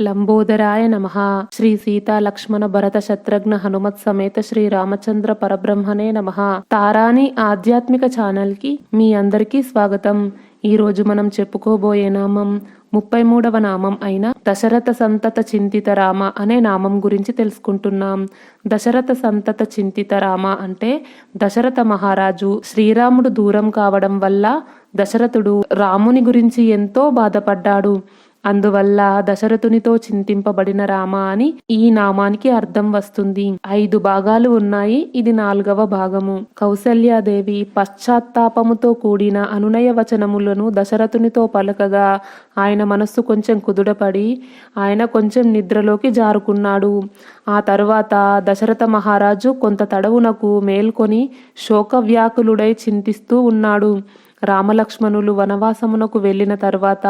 లంబోదరాయ నమః. శ్రీ సీతా లక్ష్మణ భరత శత్రుఘ్న హనుమత్ సమేత శ్రీ రామచంద్ర పరబ్రహ్మణే నమః. తారాని ఆధ్యాత్మిక ఛానల్ కి మీ అందరికీ స్వాగతం. ఈ రోజు మనం చెప్పుకోబోయే నామం 33వ నామం అయిన దశరథ సంతత చింతిత రామ అనే నామం గురించి తెలుసుకుంటున్నాం. దశరథ సంతత చింతిత రామ అంటే దశరథ మహారాజు శ్రీరాముడు దూరం కావడం వల్ల దశరథుడు రాముని గురించి ఎంతో బాధపడ్డాడు. అందువల్ల దశరథునితో చింతింపబడిన రామ అని ఈ నామానికి అర్థం వస్తుంది. 5 భాగాలు ఉన్నాయి. ఇది 4వ భాగము. కౌసల్యాదేవి పశ్చాత్తాపముతో కూడిన అనునయ వచనములను దశరథునితో పలకగా ఆయన మనస్సు కొంచెం కుదుటపడి ఆయన కొంచెం నిద్రలోకి జారుకున్నాడు. ఆ తరువాత దశరథ మహారాజు కొంత తడవునకు మేల్కొని శోకవ్యాకులుడై చింతిస్తూ ఉన్నాడు. రామలక్ష్మణులు వనవాసమునకు వెళ్లిన తర్వాత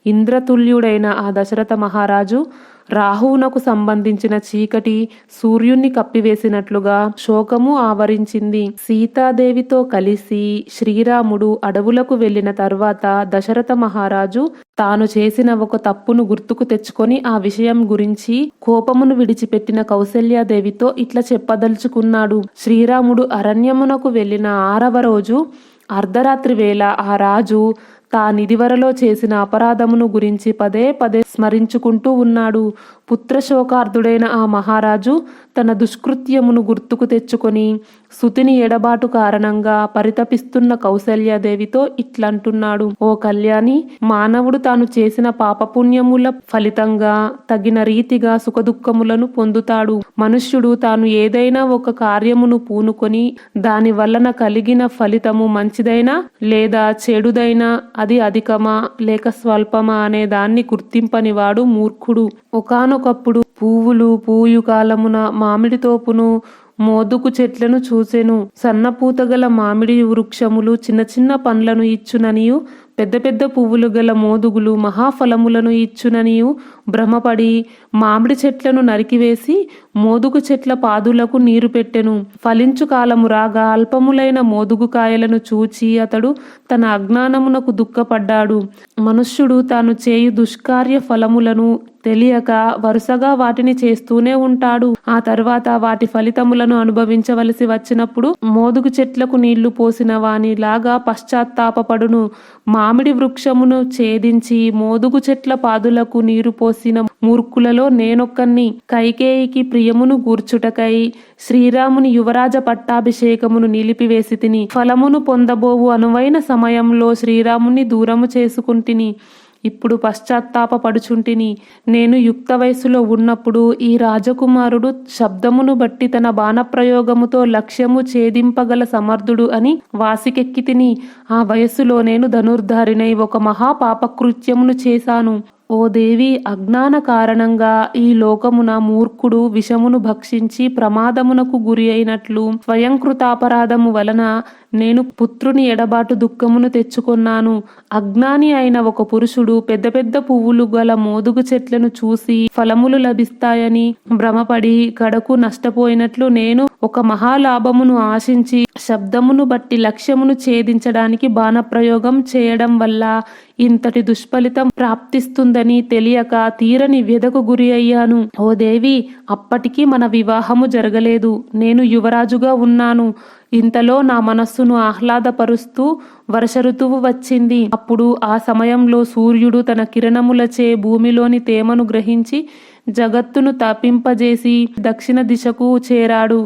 ఇంద్రతుల్యుడైన ఆ దశరథ మహారాజు రాహువునకు సంబంధించిన చీకటి సూర్యుణ్ణి కప్పివేసినట్లుగా శోకము ఆవరించింది. సీతాదేవితో కలిసి శ్రీరాముడు అడవులకు వెళ్లిన తర్వాత దశరథ మహారాజు తాను చేసిన ఒక తప్పును గుర్తుకు తెచ్చుకొని ఆ విషయం గురించి కోపమును విడిచిపెట్టిన కౌసల్యాదేవితో ఇట్లా చెప్పదలుచుకున్నాడు. శ్రీరాముడు అరణ్యమునకు వెళ్లిన 6వ రోజు అర్ధరాత్రి వేళ ఆ రాజు తానిదివరలో చేసిన అపరాధమును గురించి పదే పదే స్మరించుకుంటూ ఉన్నాడు. పుత్రశోకార్ధుడైన ఆ మహారాజు తన దుష్కృత్యమును గుర్తుకు తెచ్చుకొని సుతిని ఎడబాటు కారణంగా పరితపిస్తున్న కౌసల్యాదేవితో ఇట్లంటున్నాడు. ఓ కళ్యాణి, మానవుడు తాను చేసిన పాపపుణ్యముల ఫలితంగా తగిన రీతిగా సుఖదుఖములను పొందుతాడు. మనుష్యుడు తాను ఏదైనా ఒక కార్యమును పూనుకొని దాని వలన కలిగిన ఫలితము మంచిదైనా లేదా చెడుదైనా అది అధికమా లేక స్వల్పమా అనే దాన్ని గుర్తింపని వాడు మూర్ఖుడు. ఒకానొకప్పుడు పువ్వులు పూయు కాలమున మామిడి తోపును మోదుగు చెట్లను చూసెను. సన్నపూత గల మామిడి వృక్షములు చిన్న చిన్న పండ్లను ఇచ్చుననియు పెద్ద పెద్ద పువ్వులు గల మోదుగులు మహాఫలములను ఇచ్చుననియు భ్రమపడి మామిడి చెట్లను నరికివేసి మోదుగు చెట్ల పాదులకు నీరు పెట్టెను. ఫలించు కాలము రాగా అల్పములైన మోదుగు కాయలను చూచి అతడు తన అజ్ఞానమునకు దుఃఖపడ్డాడు. మనుష్యుడు తాను చేయు దుష్కార్య ఫలములను తెలియక వరుసగా వాటిని చేస్తూనే ఉంటాడు. ఆ తర్వాత వాటి ఫలితములను అనుభవించవలసి వచ్చినప్పుడు మోదుగు చెట్లకు నీళ్లు పోసిన వానిలాగా పశ్చాత్తాపపడును. మామిడి వృక్షమును ఛేదించి మోదుగు చెట్ల పాదులకు నీరు పోసిన మూర్ఖులలో నేనొక్కన్ని. కైకేయికి ప్రియమును గూర్చుటకై శ్రీరాముని యువరాజ పట్టాభిషేకమును నిలిపివేసి తిని ఫలమును పొందబోవు అనువైన సమయంలో శ్రీరాముని దూరము చేసుకుంటిని. ఇప్పుడు పశ్చాత్తాపపడుచుంటిని. నేను యుక్త వయసులో ఉన్నప్పుడు ఈ రాజకుమారుడు శబ్దమును బట్టి తన బాణప్రయోగముతో లక్ష్యము ఛేదింపగల సమర్థుడు అని వాసికెక్కి తిని. ఆ వయస్సులో నేను ధనుర్ధారినై ఒక మహాపాపకృత్యమును చేశాను. ఓ దేవి, అజ్ఞాన కారణంగా ఈ లోకమున మూర్ఖుడు విషమును భక్షించి ప్రమాదమునకు గురి అయినట్లు స్వయంకృతాపరాధము వలన నేను పుత్రుని ఎడబాటు దుఃఖమును తెచ్చుకొన్నాను. అజ్ఞాని అయిన ఒక పురుషుడు పెద్ద పెద్ద పువ్వులు గల మోదుగు చెట్లను చూసి ఫలములు లభిస్తాయని భ్రమపడి కడకు నష్టపోయినట్లు నేను ఒక మహాలాభమును ఆశించి శబ్దమును బట్టి లక్ష్యమును ఛేదించడానికి బాణప్రయోగం చేయడం వల్ల ఇంతటి దుష్ఫలితం ప్రాప్తిస్తుందని తెలియక తీరని వ్యధకు గురి అయ్యాను. ఓ దేవి, అప్పటికి మన వివాహము జరగలేదు. నేను యువరాజుగా ఉన్నాను. ఇంతలో నా మనస్సును ఆహ్లాదపరుస్తూ వర్ష ఋతువు వచ్చింది. అప్పుడు ఆ సమయంలో సూర్యుడు తన కిరణములచే భూమిలోని తేమను గ్రహించి జగత్తును తపింపజేసి దక్షిణ దిశకు చేరాడు.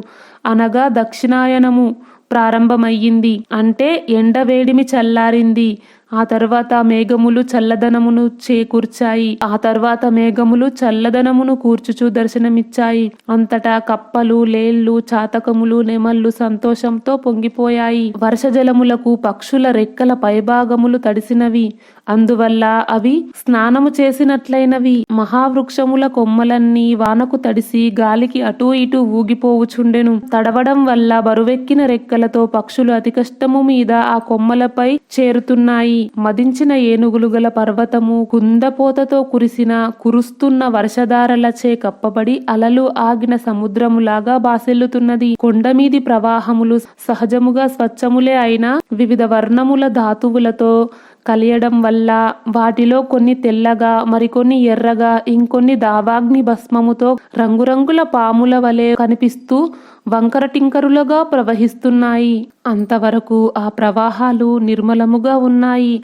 అనగా దక్షిణాయనము ప్రారంభమయ్యింది. అంటే ఎండవేడిమి చల్లారింది. ఆ తర్వాత మేఘములు చల్లదనమును చేకూర్చాయి. ఆ తర్వాత మేఘములు చల్లదనమును కూర్చుచు దర్శనమిచ్చాయి. అంతటా కప్పలు, లేళ్లు, చాతకములు, నెమళ్ళు సంతోషంతో పొంగిపోయాయి. వర్షజలములకు పక్షుల రెక్కల పైభాగములు తడిసినవి. అందువల్ల అవి స్నానము చేసినట్లయినవి. మహావృక్షముల కొమ్మలన్నీ వానకు తడిసి గాలికి అటూ ఇటూ ఊగిపోవుచుండెను. తడవడం వల్ల బరువెక్కిన రెక్కలతో పక్షులు అతి కష్టము మీద ఆ కొమ్మలపై చేరుతున్నాయి. మదించిన ఏనుగులు గల పర్వతము కుందపోతతో కురుస్తున్న వర్షధారలచే కప్పబడి అలలు ఆగిన సముద్రములాగా బాసెల్లుతున్నది. కొండమీది ప్రవాహములు సహజముగా స్వచ్ఛములే అయినా వివిధ వర్ణముల ధాతువులతో కలియడం వల్ల వాటిలో కొన్ని తెల్లగా, మరికొన్ని ఎర్రగా, ఇంకొన్ని దావాగ్ని భస్మముతో రంగురంగుల పాముల వలె కనిపిస్తూ వంకర టింకరులుగా ప్రవహిస్తున్నాయి. అంతవరకు ఆ ప్రవాహాలు నిర్మలముగా ఉన్నాయి.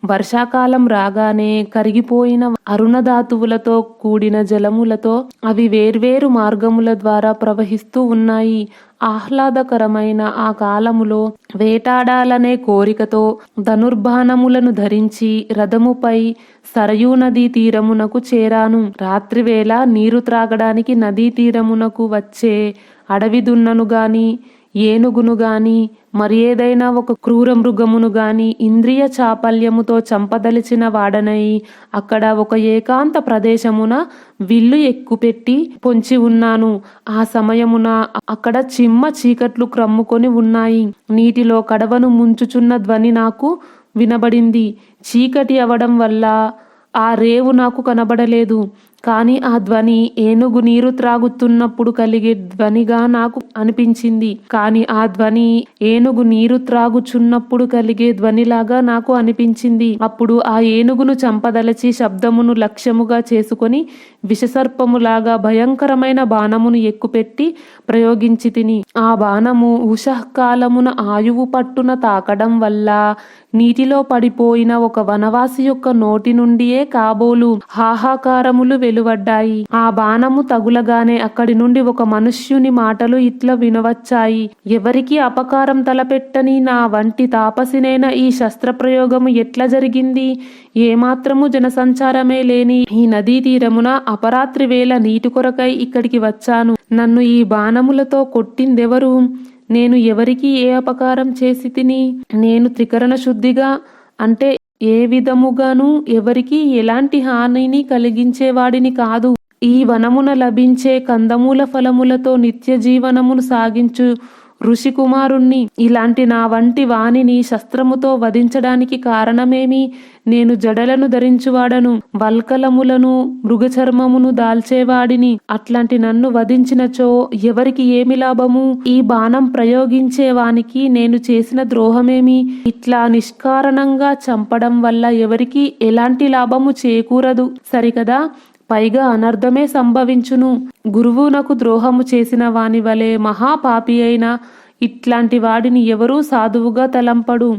వర్షాకాలం రాగానే కరిగిపోయిన అరుణధాతువులతో కూడిన జలములతో అవి వేర్వేరు మార్గముల ద్వారా ప్రవహిస్తూ ఉన్నాయి. ఆహ్లాదకరమైన ఆ కాలములో వేటాడాలనే కోరికతో ధనుర్బాణములను ధరించి రథముపై సరయూ నదీ తీరమునకు చేరాను. రాత్రివేళ నీరు త్రాగడానికి నదీ తీరమునకు వచ్చే అడవి దున్నను గాని, ఏనుగును గాని, మరి ఏదైనా ఒక క్రూర మృగమును గాని ఇంద్రియ చాపల్యముతో చంపదలిచిన వాడనై అక్కడ ఒక ఏకాంత ప్రదేశమున విల్లు ఎక్కుపెట్టి పొంచి ఉన్నాను. ఆ సమయమున అక్కడ చిమ్మ చీకట్లు క్రమ్ముకొని ఉన్నాయి. నీటిలో కడవను ముంచుచున్న ధ్వని నాకు వినబడింది. చీకటి అవడం వల్ల ఆ రేవు నాకు కనబడలేదు. కానీ ఆ ధ్వని ఏనుగు నీరు త్రాగుతున్నప్పుడు కలిగే ధ్వనిగా నాకు అనిపించింది. అప్పుడు ఆ ఏనుగును చంపదలచి శబ్దమును లక్ష్యముగా చేసుకొని విషసర్పములాగా భయంకరమైన బాణమును ఎక్కుపెట్టి ప్రయోగించి తిని ఆ బాణము ఉషఃకాలమున ఆయువు పట్టున తాకడం వల్ల నీటిలో పడిపోయిన ఒక వనవాసి యొక్క నోటి నుండియే కాబోలు హాహాకారములు వెలువడ్డాయి. ఆ బాణము తగులగానే అక్కడి నుండి ఒక మనుష్యుని మాటలు ఇట్లా వినవచ్చాయి. ఎవరికి అపకారం తలపెట్టని నా వంటి తాపసినైన ఈ శస్త్రప్రయోగము ఎట్లా జరిగింది? ఏమాత్రము జనసంచారమే లేని ఈ నదీ తీరమున అపరాత్రి వేళ నీటి కొరకై ఇక్కడికి వచ్చాను. నన్ను ఈ బాణములతో కొట్టిందెవరు? నేను ఎవరికి ఏ అపకారం చేసి తిని? నేను త్రికరణ శుద్ధిగా అంటే ఏ విధముగాను ఎవరికి ఎలాంటి హానిని కలిగించేవాడిని కాదు. ఈ వనమున లభించే కందమూల ఫలములతో నిత్య జీవనమును సాగించు ఋషి కుమారుణ్ణి. ఇలాంటి నా వంటి వాణిని శస్త్రముతో వధించడానికి కారణమేమి? నేను జడలను ధరించువాడను, వల్కలములను మృగచర్మమును దాల్చేవాడిని. అట్లాంటి నన్ను వధించినచో ఎవరికి ఏమి లాభము? ఈ బాణం ప్రయోగించేవానికి నేను చేసిన ద్రోహమేమి? ఇట్లా నిష్కారణంగా చంపడం వల్ల ఎవరికి ఎలాంటి లాభము చేకూరదు సరికదా? పైగా అనర్థమే సంభవించును. గురువునకు ద్రోహము చేసిన వాని వలె మహాపాపి అయిన ఇట్లాంటి వాడిని ఎవరూ సాధువుగా తలంపడు.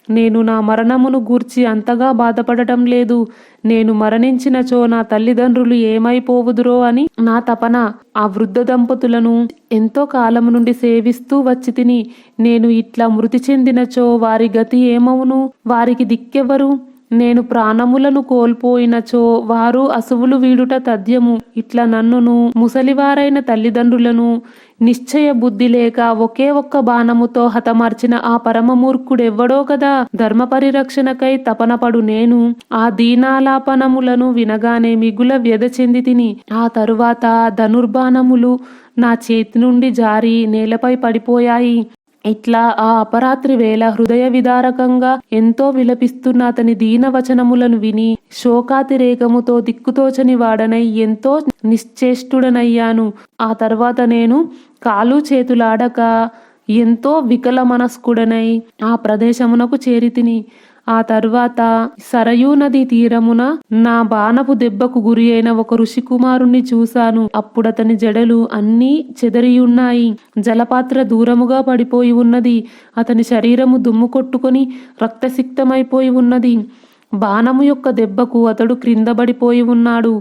నేను నా మరణమును గూర్చి అంతగా బాధపడటం లేదు. నేను మరణించినచో నా తల్లిదండ్రులు ఏమైపోవుదురో అని నా తపన. ఆ వృద్ధ దంపతులను ఎంతో కాలము నుండి సేవిస్తూ వచ్చి తిని నేను ఇట్లా మృతి చెందినచో వారి గతి ఏమవును? వారికి దిక్కెవరు? నేను ప్రాణములను కోల్పోయినచో వారు అసువులు వీడుట తథ్యము. ఇట్లా నన్నును ముసలివారైన తల్లిదండ్రులను నిశ్చయ బుద్ధి లేక ఒకే ఒక్క బాణముతో హతమార్చిన ఆ పరమమూర్ఖుడెవ్వడో కదా. ధర్మ పరిరక్షణకై తపనపడు నేను ఆ దీనాలాపనములను వినగానే మిగుల వ్యధ చెంది తిని ఆ తరువాత ధనుర్బాణములు నా చేతి నుండి జారి నేలపై పడిపోయాయి. ఇట్లా ఆ అపరాత్రి వేళ హృదయ విదారకంగా ఎంతో విలపిస్తున్న అతని దీనవచనములను విని శోకాతిరేకముతో దిక్కుతోచని వాడనై ఎంతో నిశ్చేష్టుడనయ్యాను. ఆ తర్వాత నేను కాలు చేతులాడక ఎంతో వికల మనస్కుడనై ఆ ప్రదేశమునకు చేరితిని. ఆ తరువాత సరయూ నది తీరమున నా బాణపు దెబ్బకు గురి అయిన ఒక ఋషి కుమారుణ్ణి చూశాను. అప్పుడతని జడలు అన్నీ చెదరియున్నాయి. జలపాత్ర దూరముగా పడిపోయి ఉన్నది. అతని శరీరము దుమ్ము కొట్టుకొని రక్తసిక్తమైపోయి ఉన్నది. బాణము యొక్క దెబ్బకు అతడు క్రిందబడిపోయి ఉన్నాడు.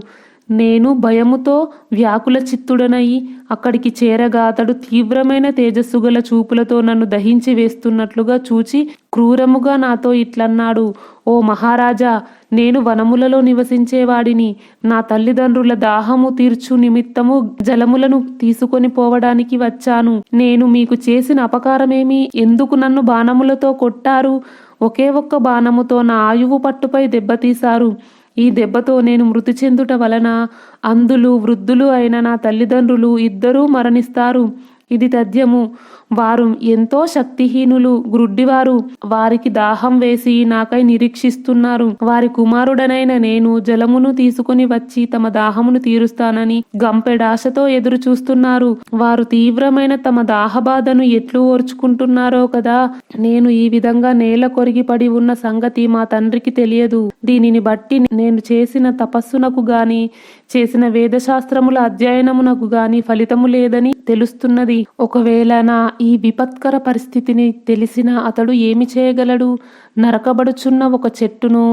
నేను భయముతో వ్యాకుల చిత్తుడనయి అక్కడికి చేరగా అతడు తీవ్రమైన తేజస్సు గల చూపులతో నన్ను దహించి వేస్తున్నట్లుగా చూచి క్రూరముగా నాతో ఇట్లన్నాడు: ఓ మహారాజా, నేను వనములలో నివసించేవాడిని. నా తల్లిదండ్రుల దాహము తీర్చు నిమిత్తము జలములను తీసుకొని పోవడానికి వచ్చాను. నేను మీకు చేసిన అపకారమేమి? ఎందుకు నన్ను బాణములతో కొట్టారు? ఒకే ఒక్క బాణముతో నా ఆయువు పట్టుపై దెబ్బతీశారు. ఈ దెబ్బతో నేను మృతి చెందుట వలన అంధులు వృద్ధులు అయిన నా తల్లిదండ్రులు ఇద్దరూ మరణిస్తారు. ఇది తథ్యము. వారు ఎంతో శక్తిహీనులు, గ్రుడ్డివారు. వారికి దాహం వేసి నాకై నిరీక్షిస్తున్నారు. వారి కుమారుడనైన నేను జలమును తీసుకుని వచ్చి తమ దాహమును తీరుస్తానని గంపెడాశతో ఎదురు చూస్తున్నారు. వారు తీవ్రమైన తమ దాహబాధను ఎట్లు ఓర్చుకుంటున్నారో కదా. నేను ఈ విధంగా నేల కొరిగి పడి ఉన్న సంగతి మా తండ్రికి తెలియదు. దీనిని బట్టి నేను చేసిన తపస్సునకు గాని చేసిన వేదశాస్త్రముల అధ్యయనమునకు గాని ఫలితము లేదని తెలుస్తున్నది. ఒకవేళ నా ఈ విపత్కర పరిస్థితిని తెలిసిన అతడు ఏమి చేయగలడు? నరకబడుచున్న ఒక చెట్టును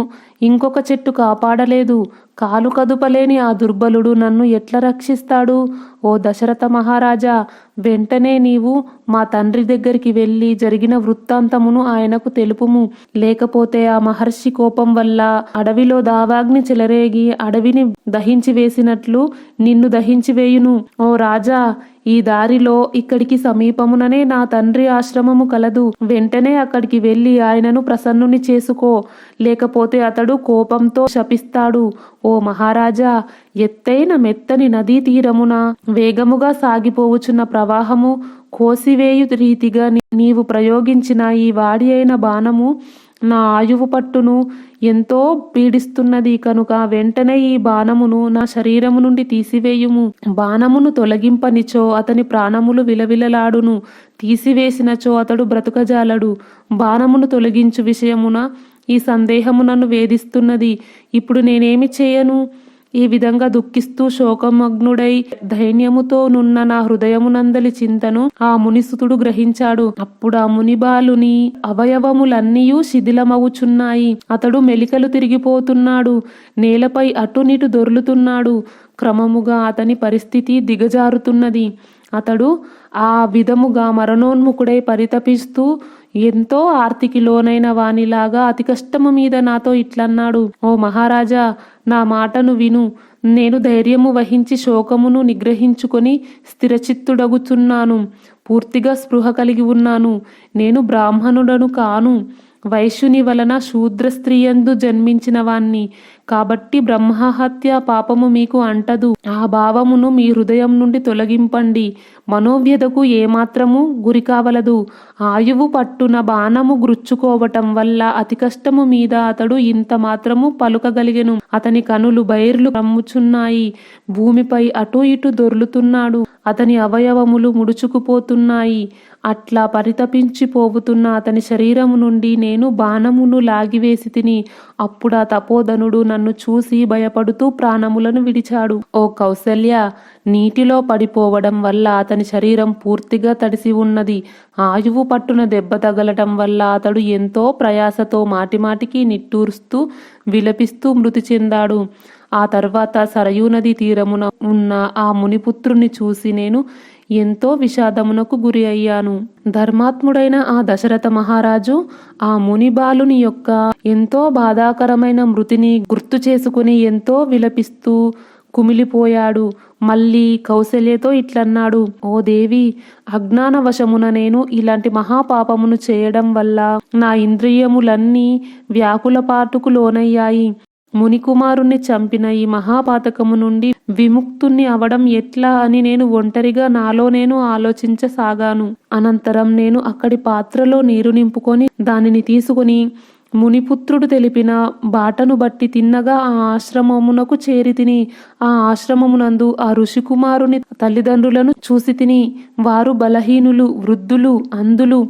ఇంకొక చెట్టు కాపాడలేదు. కాలు కదుపలేని ఆ దుర్బలుడు నన్ను ఎట్లా రక్షిస్తాడు? ఓ దశరథ మహారాజా, వెంటనే నీవు మా తండ్రి దగ్గరికి వెళ్ళి జరిగిన వృత్తాంతమును ఆయనకు తెలుపుము. లేకపోతే ఆ మహర్షి కోపం వల్ల అడవిలో దావాగ్ని చెలరేగి అడవిని దహించి వేసినట్లు నిన్ను దహించి వేయును. ఓ రాజా, ఈ దారిలో ఇక్కడికి సమీపముననే నా తండ్రి ఆశ్రమము కలదు. వెంటనే అక్కడికి వెళ్ళి ఆయనను ప్రసన్నుని చేసుకో. లేకపోతే అతడు కోపంతో శపిస్తాడు. ఓ మహారాజా, ఎత్తైన మెత్తని నదీ తీరమున వేగముగా సాగిపోవుచున్న ప్రవాహము కోసివేయు రీతిగా నీవు ప్రయోగించిన ఈ వాడి అయిన బాణము నా ఆయువు పట్టును ఎంతో పీడిస్తున్నది కనుక వెంటనే ఈ బాణమును నా శరీరము నుండి తీసివేయుము. బాణమును తొలగింపనిచో అతని ప్రాణములు విలవిలలాడును. తీసివేసినచో అతడు బ్రతుకజాలడు. బాణమును తొలగించు విషయమున ఈ సందేహము నన్ను వేధిస్తున్నది. ఇప్పుడు నేనేమి చేయను? ఈ విధంగా దుఃఖిస్తూ శోకమగ్నుడై ధైర్యముతో నున్న నా హృదయమునందలి చింతను ఆ మునిసుతుడు గ్రహించాడు. అప్పుడు ఆ మునిబాలుని అవయవములన్నీయూ శిథిలమవుచున్నాయి. అతడు మెలికలు తిరిగిపోతున్నాడు. నేలపై అటునిటు దొర్లుతున్నాడు. క్రమముగా అతని పరిస్థితి దిగజారుతున్నది. అతడు ఆ విధముగా మరణోన్ముఖుడై పరితపిస్తూ ఎంతో ఆర్తికి లోనైన వానిలాగా అతి కష్టము మీద నాతో ఇట్లన్నాడు. ఓ మహారాజా, నా మాటను విను. నేను ధైర్యము వహించి శోకమును నిగ్రహించుకొని స్థిరచిత్తుడగుచున్నాను. పూర్తిగా స్పృహ కలిగి ఉన్నాను. నేను బ్రాహ్మణుడను కాను. వైశ్యుని వలన శూద్ర స్త్రీయందు జన్మించిన వాణ్ణి. కాబట్టి బ్రహ్మహత్య పాపము మీకు అంటదు. ఆ భావమును మీ హృదయం నుండి తొలగింపండి. మనోవ్యధకు ఏమాత్రము గురి కావలదు. ఆయువు పట్టున బాణము గ్రుచ్చుకోవటం వల్ల అతి కష్టము మీద అతడు ఇంత మాత్రము పలుకగలిగెను. అతని కనులు బైర్లు కమ్ముచున్నాయి. భూమిపై అటు ఇటు దొర్లుతున్నాడు. అతని అవయవములు ముడుచుకుపోతున్నాయి. అట్లా పరితపించిపోవుతున్న అతని శరీరము నుండి నేను బాణమును లాగివేసి తిని. అప్పుడు ఆ తపోధనుడు నన్ను చూసి భయపడుతూ ప్రాణములను విడిచాడు. ఓ కౌసల్య, నీటిలో పడిపోవడం వల్ల అతని శరీరం పూర్తిగా తడిసి ఉన్నది. ఆయువు పట్టున దెబ్బ తగలటం వల్ల అతడు ఎంతో ప్రయాసతో మాటిమాటికి నిట్టూరుస్తూ విలపిస్తూ మృతి చెందాడు. ఆ తర్వాత సరయూ నది తీరమున ఉన్న ఆ మునిపుత్రుని చూసి నేను ఎంతో విషాదమునకు గురి అయ్యాను. ధర్మాత్ముడైన ఆ దశరథ మహారాజు ఆ మునిబాలుని యొక్క ఎంతో బాధాకరమైన మృతిని గుర్తు చేసుకుని ఎంతో విలపిస్తూ కుమిలిపోయాడు. మళ్ళీ కౌసల్యతో ఇట్లన్నాడు. ఓ దేవి, అజ్ఞానవశమున నేను ఇలాంటి మహాపాపమును చేయడం వల్ల నా ఇంద్రియములన్నీ వ్యాకులపాటుకు లోనయ్యాయి. మునికుమారుణ్ణి చంపిన ఈ మహాపాతకము నుండి విముక్తుణ్ణి అవడం ఎట్లా అని నేను ఒంటరిగా నాలో నేను ఆలోచించసాగాను. అనంతరం నేను అక్కడి పాత్రలో నీరు నింపుకొని దానిని తీసుకుని మునిపుత్రుడు తెలిపిన బాటను బట్టి తిన్నగా ఆ ఆశ్రమమునకు చేరి తిని. ఆ ఆశ్రమమునందు ఆ ఋషికుమారుని తల్లిదండ్రులను చూసి తిని. వారు బలహీనులు, వృద్ధులు, అంధులు.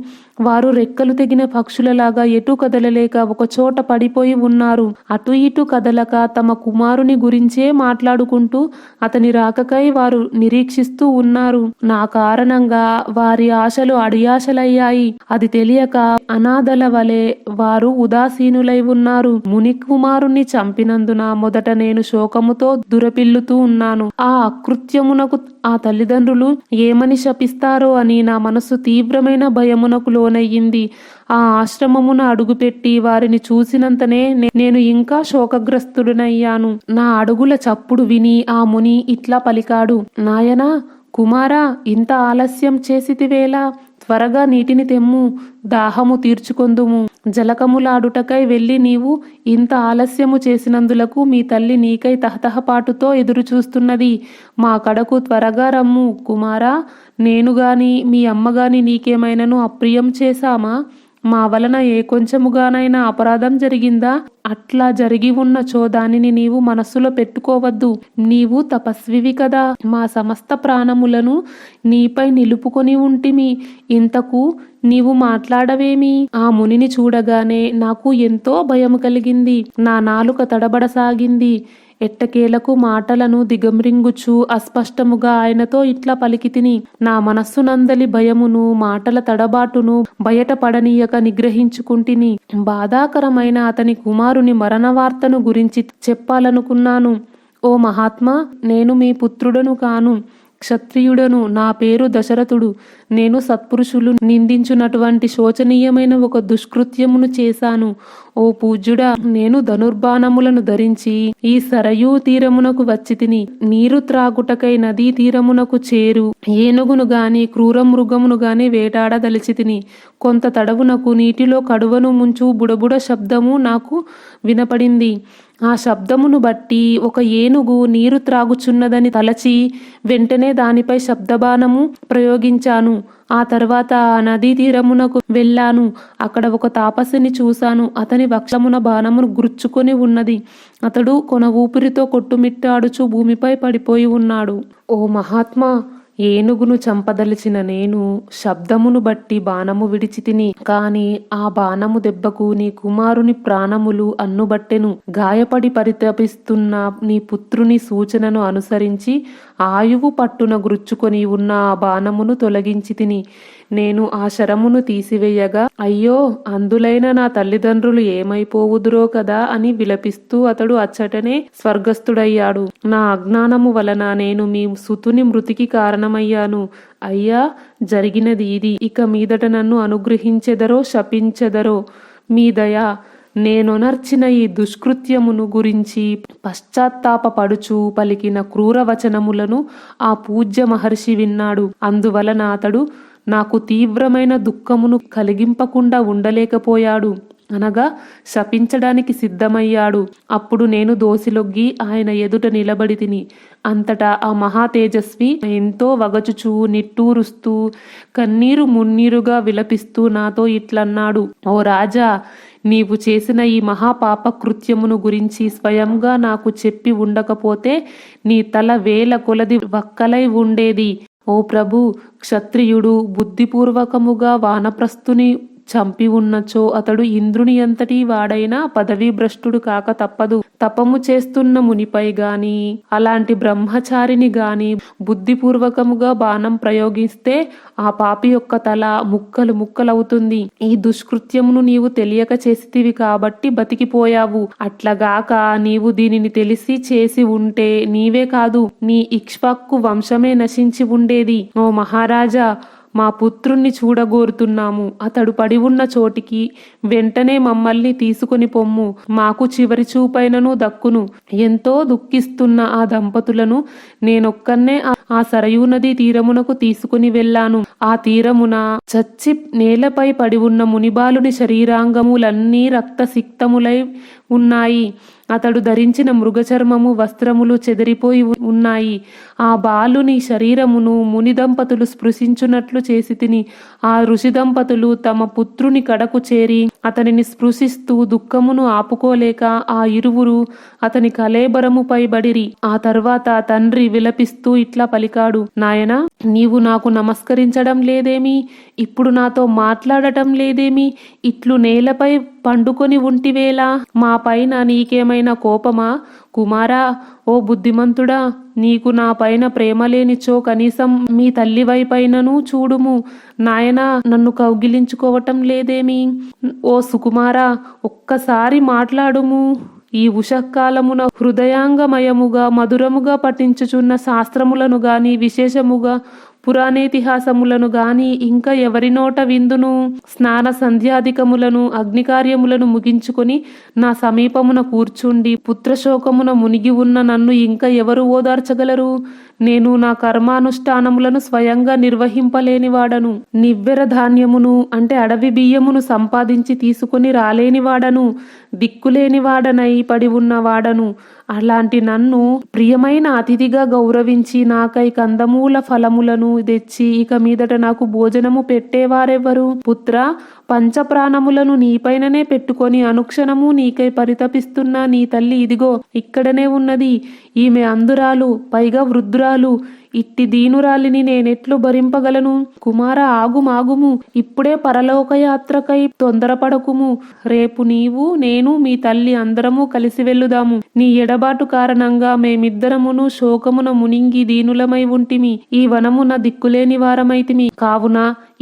వారు రెక్కలు తెగిన పక్షులలాగా ఎటు కదలలేక ఒకచోట పడిపోయి ఉన్నారు. అటు ఇటు కదలక తమ కుమారుని గురించే మాట్లాడుకుంటూ అతని రాకకై వారు నిరీక్షిస్తూ ఉన్నారు. నా కారణంగా వారి ఆశలు అడియాశలయ్యాయి. అది తెలియక అనాథల వలె వారు ఉదాసీనులై ఉన్నారు. ముని కుమారుణ్ణి చంపినందున మొదట నేను శోకముతో దురపిల్లుతూ ఉన్నాను. ఆ అకృత్యమునకు ఆ తల్లిదండ్రులు ఏమని శపిస్తారో అని నా మనసు తీవ్రమైన భయమునకు లోనయ్యింది. ఆ ఆశ్రమమున అడుగుపెట్టి వారిని చూసినంతనే నేను ఇంకా శోకగ్రస్తుడనయ్యాను. నా అడుగుల చప్పుడు విని ఆ ముని ఇట్లా పలికాడు. నాయనా, కుమారా, ఇంత ఆలస్యం చేసితివేలా? త్వరగా నీటిని తెమ్ము, దాహము తీర్చుకొందుము. జలకములాడుటకై వెళ్ళి నీవు ఇంత ఆలస్యము చేసినందులకు మీ తల్లి నీకై తహతహపాటుతో ఎదురు చూస్తున్నది. మా కడకు త్వరగా రమ్ము కుమారా. నేను గాని మీ అమ్మగాని నీకేమైనను అప్రియం చేశామా? మా వలన ఏ కొంచెముగానైనా అపరాధం జరిగిందా? అట్లా జరిగి ఉన్నచో దానిని నీవు మనస్సులో పెట్టుకోవద్దు. నీవు తపస్వివి కదా. మా సమస్త ప్రాణములను నీపై నిలుపుకొని ఉంటిమి. ఇంతకు నీవు మాట్లాడవేమి? ఆ మునిని చూడగానే నాకు ఎంతో భయం కలిగింది. నా నాలుక తడబడసాగింది. ఎట్టకేలకు మాటలను దిగమ్రింగుచు అస్పష్టముగా ఆయనతో ఇట్లా పలికితిని. నా మనస్సునందలి భయమును మాటల తడబాటును బయటపడనీయక నిగ్రహించుకుంటిని. బాధాకరమైన అతని కుమారుని మరణ వార్తను గురించి చెప్పాలనుకున్నాను. ఓ మహాత్మా, నేను మీ పుత్రుడను కాను, క్షత్రియుడను. నా పేరు దశరథుడు. నేను సత్పురుషులు నిందించున్నటువంటి శోచనీయమైన ఒక దుష్కృత్యమును చేశాను. ఓ పూజ్యుడా, నేను ధనుర్బాణములను ధరించి ఈ సరయూ తీరమునకు వచ్చి తిని నీరు త్రాగుటకై నదీ తీరమునకు చేరు ఏనుగును గాని క్రూర మృగమును గాని వేటాడదలిచి తిని. కొంత తడవునకు నీటిలో కడువను ముంచు బుడబుడ శబ్దము నాకు వినపడింది. ఆ శబ్దమును బట్టి ఒక ఏనుగు నీరు త్రాగుచున్నదని తలచి వెంటనే దానిపై శబ్దబాణము ప్రయోగించాను. ఆ తర్వాత ఆ నదీ తీరమునకు వెళ్ళాను. అక్కడ ఒక తాపసిని చూశాను. అతని వక్షమున బాణమును గుర్చుకొని ఉన్నది. అతడు కొన ఊపిరితో కొట్టుమిట్టాడుచు భూమిపై పడిపోయి ఉన్నాడు. ఓ మహాత్మా, ఏనుగును చంపదలిచిన నేను శబ్దమును బట్టి బాణము విడిచి తిని, కాని ఆ బాణము దెబ్బకు నీ కుమారుని ప్రాణములు అన్నుబట్టెను. గాయపడి పరితపిస్తున్న నీ పుత్రుని సూచనను అనుసరించి ఆయువు పట్టున గుర్చుకొని ఉన్న ఆ బాణమును తొలగించి తిని. నేను ఆ శరమును తీసివేయగా అయ్యో, అందులైన నా తల్లిదండ్రులు ఏమైపోవుదురో కదా అని విలపిస్తూ అతడు అచ్చటనే స్వర్గస్థుడయ్యాడు. నా అజ్ఞానము వలన నేను మీ సుతుని మృతికి కారణమయ్యాను. అయ్యా, జరిగినది ఇది. ఇక మీదట నన్ను అనుగ్రహించెదరో శపించెదరో మీ దయ. నేనొనర్చిన ఈ దుష్కృత్యమును గురించి పశ్చాత్తాపపడుచు పలికిన క్రూర వచనములను ఆ పూజ్య మహర్షి విన్నాడు. అందువలన అతడు నాకు తీవ్రమైన దుఃఖమును కలిగింపకుండా ఉండలేకపోయాడు, అనగా శపించడానికి సిద్ధమయ్యాడు. అప్పుడు నేను దోసిలొగ్గి ఆయన ఎదుట నిలబడి తిని. అంతటా ఆ మహా తేజస్వి ఎంతో వగచుచూ నిట్టూరుస్తూ కన్నీరు మున్నీరుగా విలపిస్తూ నాతో ఇట్లన్నాడు. ఓ రాజా, నీవు చేసిన ఈ మహాపాప కృత్యమును గురించి స్వయంగా నాకు చెప్పి ఉండకపోతే నీ తల వేల కొలది వక్కలై ఉండేది. ఓ ప్రభు, క్షత్రియుడు బుద్ధిపూర్వకముగా వానప్రస్థుని చంపి ఉన్నచో అతడు ఇంద్రుని అంతటి వాడైనా పదవీ భ్రష్టుడు కాక తప్పదు. తపము చేస్తున్న మునిపై గాని అలాంటి బ్రహ్మచారిని గాని బుద్ధిపూర్వకముగా బాణం ప్రయోగిస్తే ఆ పాపి యొక్క తల ముక్కలు ముక్కలవుతుంది. ఈ దుష్కృత్యమును నీవు తెలియక చేసితివి కాబట్టి బతికిపోయావు. అట్లగాక నీవు దీనిని తెలిసి చేసి ఉంటే నీవే కాదు, నీ ఇక్ష్వాకు వంశమే నశించి ఉండేది. ఓ మహారాజా, మా పుత్రుణ్ణి చూడగోరుతున్నాము. అతడు పడి ఉన్న చోటికి వెంటనే మమ్మల్ని తీసుకుని పొమ్ము. మాకు చివరి చూపైనను దక్కును. ఎంతో దుఃఖిస్తున్న ఆ దంపతులను నేనొక్కన్నే ఆ సరయూ నది తీరమునకు తీసుకుని వెళ్ళాను. ఆ తీరమున చచ్చి నేలపై పడి ఉన్న మునిబాలుని శరీరాంగములన్నీ రక్తసిక్తములై ఉన్నాయి. అతడు ధరించిన మృగచర్మము వస్త్రములు చెదిరిపోయి ఉన్నాయి. ఆ బాలుని శరీరమును ముని దంపతులు స్పృశించున్నట్లు చేసి తిని. ఆ ఋషి దంపతులు తమ పుత్రుని కడకు చేరి అతనిని స్పృశిస్తూ దుఃఖమును ఆపుకోలేక ఆ ఇరువురు అతని కళేబరముపై బడిరి. ఆ తర్వాత తండ్రి విలపిస్తూ ఇట్లా పలికాడు. నాయనా, నీవు నాకు నమస్కరించడం లేదేమి? ఇప్పుడు నాతో మాట్లాడటం లేదేమి? ఇట్లు నేలపై పండుకొని ఉంటివేలా? మా పైన నీకేమైనా కోపమా? కుమారా, ఓ బుద్ధిమంతుడా, నీకు నా పైన ప్రేమ లేనిచో కనీసం మీ తల్లి వైపైనను చూడుము. నాయనా, నన్ను కౌగిలించుకోవటం లేదేమి? ఓ సుకుమారా, ఒక్కసారి మాట్లాడుము. ఈ ఉషకాలమున హృదయాంగమయముగా మధురముగా పఠించుచున్న శాస్త్రములను గాని విశేషముగా పురాణేతిహాసములను గాని ఇంకా ఎవరి నోట విందును. స్నాన సంధ్యాధికములను అగ్నికార్యములను ముగించుకొని నా సమీపమున కూర్చుండి పుత్రశోకమున మునిగి ఉన్న నన్ను ఇంకా ఎవరు ఓదార్చగలరు? నేను నా కర్మానుష్ఠానములను స్వయంగా నిర్వహింపలేనివాడను. నివ్వెర ధాన్యమును అంటే అడవి బియ్యమును సంపాదించి తీసుకొని రాలేనివాడను. దిక్కులేనివాడనై పడి ఉన్నవాడను. అలాంటి నన్ను ప్రియమైన అతిథిగా గౌరవించి నాకై కందమూల ఫలములను తెచ్చి ఇక మీదట నాకు భోజనము పెట్టేవారెవ్వరు? పుత్ర, పంచప్రాణములను నీపైననే పెట్టుకొని అనుక్షణము నీకై పరితపిస్తున్న నీ తల్లి ఇదిగో ఇక్కడనే ఉన్నది. ఈమె అందురాలు, పైగా వృద్ధురాలు. ఇట్టి దీనురాలిని నేనెట్లు భరింపగలను? కుమార, ఆగుమాగుము. ఇప్పుడే పరలోకయాత్రకై తొందరపడకుము. రేపు నీవు, నేను, మీ తల్లి అందరము కలిసి వెళ్ళుదాము. నీ ఎడబాటు కారణంగా మేమిద్దరమును శోకమున మునింగి దీనులమై ఉంటిమి. ఈ వనమున దిక్కులేని వారమైతిమి. కావున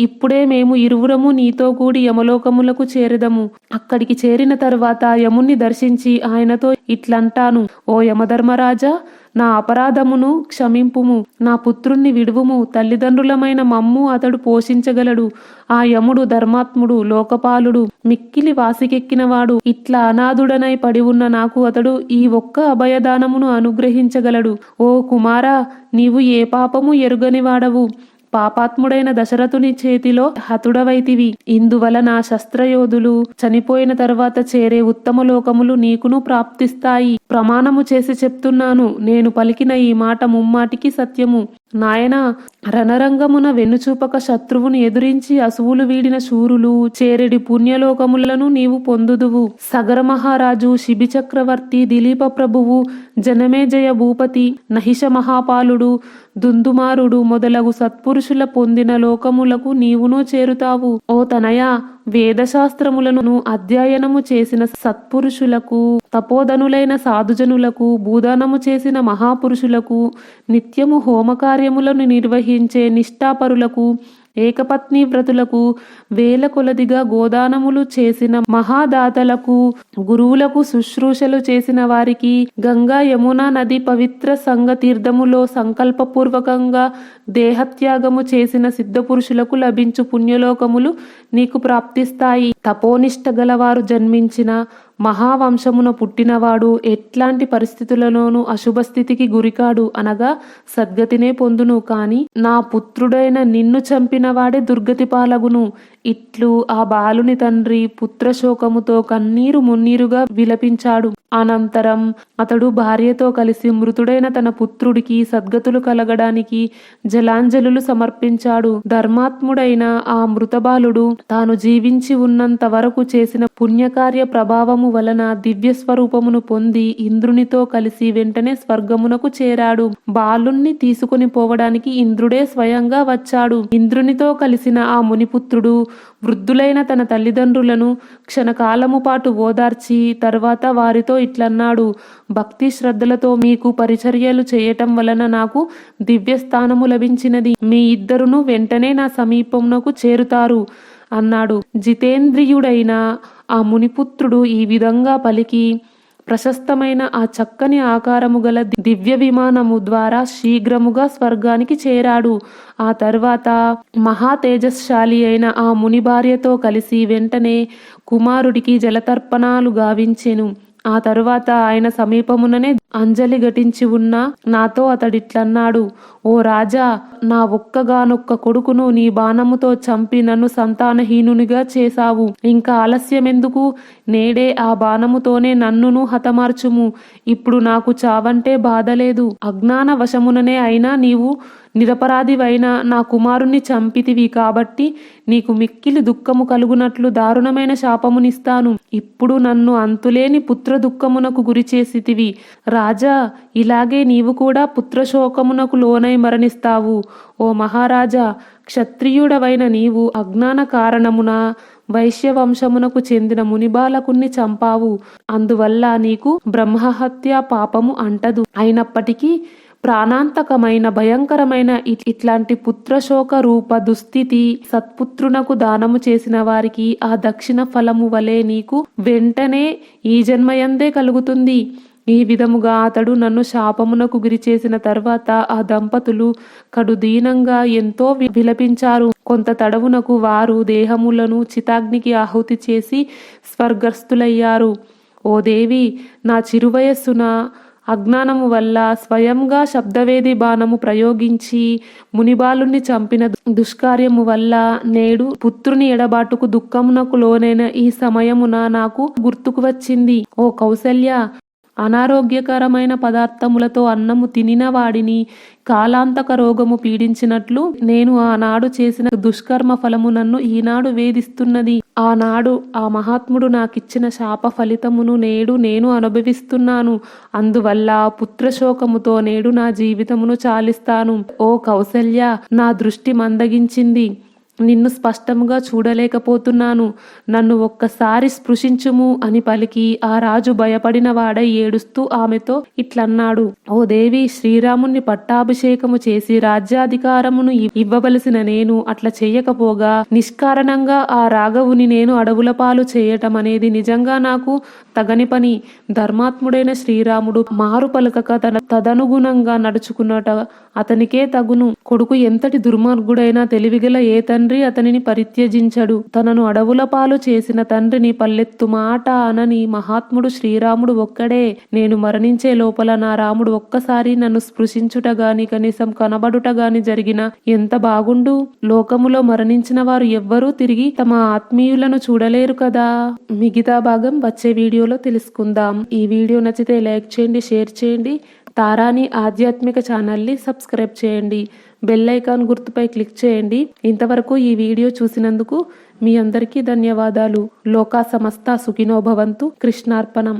ఇప్పుడే మేము ఇరువురము నీతో కూడి యమలోకములకు చేరెదము. అక్కడికి చేరిన తర్వాత యముణ్ణి దర్శించి ఆయనతో ఇట్లంటాను: ఓ యమధర్మరాజా, నా అపరాధమును క్షమింపుము. నా పుత్రుణ్ణి విడువుము. తల్లిదండ్రులమైన మమ్ము అతడు పోషించగలడు. ఆ యముడు ధర్మాత్ముడు, లోకపాలుడు, మిక్కిలి వాసికెక్కినవాడు. ఇట్లా అనాథుడనై పడి ఉన్న నాకు అతడు ఈ ఒక్క అభయదానమును అనుగ్రహించగలడు. ఓ కుమారా, నీవు ఏ పాపము ఎరుగనివాడవు. పాపాత్ముడైన దశరథుని చేతిలో హతుడవైతివి. ఇందువలన శస్త్రయోధులు చనిపోయిన తర్వాత చేరే ఉత్తమ లోకములు నీకును ప్రాప్తిస్తాయి. ప్రమాణము చేసి చెప్తున్నాను, నేను పలికిన ఈ మాట ముమ్మాటికి సత్యము. నాయనా, రణరంగమున వెన్నుచూపక శత్రువును ఎదురించి అసువులు వీడిన శూరులు చేరెడి పుణ్యలోకములను నీవు పొందుదువు. సగర మహారాజు, శిబి చక్రవర్తి, దిలీప ప్రభువు, జనమేజయ భూపతి, నహిష మహాపాలుడు, దుందుమారుడు మొదలగు సత్పురుషుల పొందిన లోకములకు నీవును చేరుతావు. ఓ తనయా, వేదశాస్త్రములను అధ్యయనము చేసిన సత్పురుషులకు, తపోధనులైన సాధుజనులకు, భూదానము చేసిన మహాపురుషులకు, నిత్యము హోమకార్యములను నిర్వహించే నిష్ఠాపరులకు, ఏకపత్ని వ్రతులకు, వేల కొలదిగా గోదానములు చేసిన మహాదాతలకు, గురువులకు శుశ్రూషలు చేసిన వారికి, గంగా యమునా నది పవిత్ర సంగ తీర్థములో సంకల్పపూర్వకంగా దేహత్యాగము చేసిన సిద్ధపురుషులకు లభించు పుణ్యలోకములు నీకు ప్రాప్తిస్తాయి. తపోనిష్ట గలవారు జన్మించిన మహావంశమున పుట్టినవాడు ఎట్లాంటి పరిస్థితులలోనూ అశుభస్థితికి గురికాడు, అనగా సద్గతినే పొందును. కాని నా పుత్రుడైన నిన్ను చంపిన వాడే దుర్గతి పాలగును. ఇట్లు ఆ బాలుని తండ్రి పుత్రశోకముతో కన్నీరు మున్నీరుగా విలపించాడు. అనంతరం అతడు భార్యతో కలిసి మృతుడైన తన పుత్రుడికి సద్గతులు కలగడానికి జలాంజలులు సమర్పించాడు. ధర్మాత్ముడైన ఆ మృతబాలుడు తాను జీవించి ఉన్నంత వరకు చేసిన పుణ్యకార్య ప్రభావము వలన దివ్య స్వరూపమును పొంది ఇంద్రునితో కలిసి వెంటనే స్వర్గమునకు చేరాడు. బాలుణ్ణి తీసుకుని పోవడానికి ఇంద్రుడే స్వయంగా వచ్చాడు. ఇంద్రునితో కలిసిన ఆ మునిపుత్రుడు వృద్ధులైన తన తల్లిదండ్రులను క్షణకాలము పాటు ఓదార్చి తర్వాత వారితో ఇట్లన్నాడు: భక్తి శ్రద్ధలతో మీకు పరిచర్యలు చేయటం వలన నాకు దివ్యస్థానము లభించినది. మీ ఇద్దరును వెంటనే నా సమీపమునకు చేరుతారు అన్నాడు. జితేంద్రియుడైన ఆ మునిపుత్రుడు ఈ విధంగా పలికి ప్రశస్తమైన ఆ చక్కని ఆకారము గల దివ్య విమానము ద్వారా శీఘ్రముగా స్వర్గానికి చేరాడు. ఆ తర్వాత మహా తేజస్శాలి అయిన ఆ ముని భార్యతో కలిసి వెంటనే కుమారుడికి జలతర్పణాలు గావించెను. ఆ తరువాత ఆయన సమీపముననే అంజలి ఘటించి ఉన్న నాతో అతడిట్లన్నాడు: ఓ రాజా, నా ఒక్కగానొక్క కొడుకును నీ బాణముతో చంపి నన్ను సంతానహీనునిగా చేశావు. ఇంకా ఆలస్యమెందుకు? నేడే ఆ బాణముతోనే నన్నును హతమార్చుము. ఇప్పుడు నాకు చావంటే బాధలేదు. అజ్ఞాన వశముననే అయినా నీవు నిరపరాధివైన నా కుమారుణ్ణి చంపితివి కాబట్టి నీకు మిక్కిలి దుఃఖము కలుగునట్లు దారుణమైన శాపమునిస్తాను. ఇప్పుడు నన్ను అంతులేని పుత్ర దుఃఖమునకు గురి చేసితివి. రాజా, ఇలాగే నీవు కూడా పుత్రశోకమునకు లోనై మరణిస్తావు. ఓ మహారాజా, క్షత్రియుడవైన నీవు అజ్ఞాన కారణమున వైశ్యవంశమునకు చెందిన మునిబాలకుణ్ణి చంపావు. అందువల్ల నీకు బ్రహ్మహత్య పాపము అంటదు. అయినప్పటికీ ప్రాణాంతకమైన భయంకరమైన ఇట్లాంటి పుత్రశోక రూప దుస్థితి సత్పుత్రునకు దానము చేసిన వారికి ఆ దక్షిణ ఫలము వలె నీకు వెంటనే ఈ జన్మయందే కలుగుతుంది. ఈ విధముగా అతడు నన్ను శాపమునకు గురి చేసిన తర్వాత ఆ దంపతులు కడుదీనంగా ఎంతో విలపించారు. కొంత తడవునకు వారు దేహములను చితాగ్నికి ఆహుతి చేసి స్వర్గస్థులయ్యారు. ఓ దేవి, నా చిరువయస్సున అజ్ఞానము వల్ల స్వయంగా శబ్దవేది బాణము ప్రయోగించి మునిబాలుని చంపిన దుష్కార్యము వల్ల నేడు పుత్రుని ఎడబాటుకు దుఃఖమునకు లోనైన ఈ సమయమున నాకు గుర్తుకు వచ్చింది. ఓ కౌసల్య, అనారోగ్యకరమైన పదార్థములతో అన్నము తినిన వాడిని కాలాంతక రోగము పీడించినట్లు నేను ఆనాడు చేసిన దుష్కర్మ ఫలము నన్ను ఈనాడు వేధిస్తున్నది. ఆనాడు ఆ మహాత్ముడు నాకిచ్చిన శాప ఫలితమును నేడు నేను అనుభవిస్తున్నాను. అందువల్ల పుత్రశోకముతో నేడు నా జీవితమును చాలిస్తాను. ఓ కౌసల్య, నా దృష్టి మందగించింది, నిన్ను స్పష్టంగా చూడలేకపోతున్నాను. నన్ను ఒక్కసారి స్పృశించుము అని పలికి ఆ రాజు భయపడిన వాడై ఏడుస్తూ ఆమెతో ఇట్లన్నాడు. ఓ దేవి, శ్రీరాముణ్ణి పట్టాభిషేకము చేసి రాజ్యాధికారమును ఇవ్వవలసిన నేను అట్లా చేయకపోగా నిష్కారణంగా ఆ రాఘవుని నేను అడవుల పాలు చేయటం అనేది నిజంగా నాకు తగని పని. ధర్మాత్ముడైన శ్రీరాముడు మారు పలకక తదనుగుణంగా నడుచుకున్నట అతనికే తగును. కొడుకు ఎంతటి దుర్మార్గుడైనా తెలివిగల ఏ తండ్రి అతనిని పరిత్యజించడు. తనను అడవుల పాలు చేసిన తండ్రిని పల్లెత్తు మాట అనని మహాత్ముడు శ్రీరాముడు ఒక్కడే. నేను మరణించే లోపల నా రాముడు ఒక్కసారి నన్ను స్పృశించుట గాని కనీసం కనబడుట గాని జరిగిన ఎంత బాగుండు. లోకములో మరణించిన వారు ఎవ్వరూ తిరిగి తమ ఆత్మీయులను చూడలేరు కదా. మిగతా భాగం వచ్చే వీడియోలో తెలుసుకుందాం. ఈ వీడియో నచ్చితే లైక్ చేయండి, షేర్ చేయండి. తారాని ఆధ్యాత్మిక ఛానల్ని సబ్స్క్రైబ్ చేయండి. బెల్ ఐకాన్ గుర్తుపై క్లిక్ చేయండి. ఇంతవరకు ఈ వీడియో చూసినందుకు మీ అందరికీ ధన్యవాదాలు. లోకా సమస్త సుఖినో భవంతు. కృష్ణార్పణం.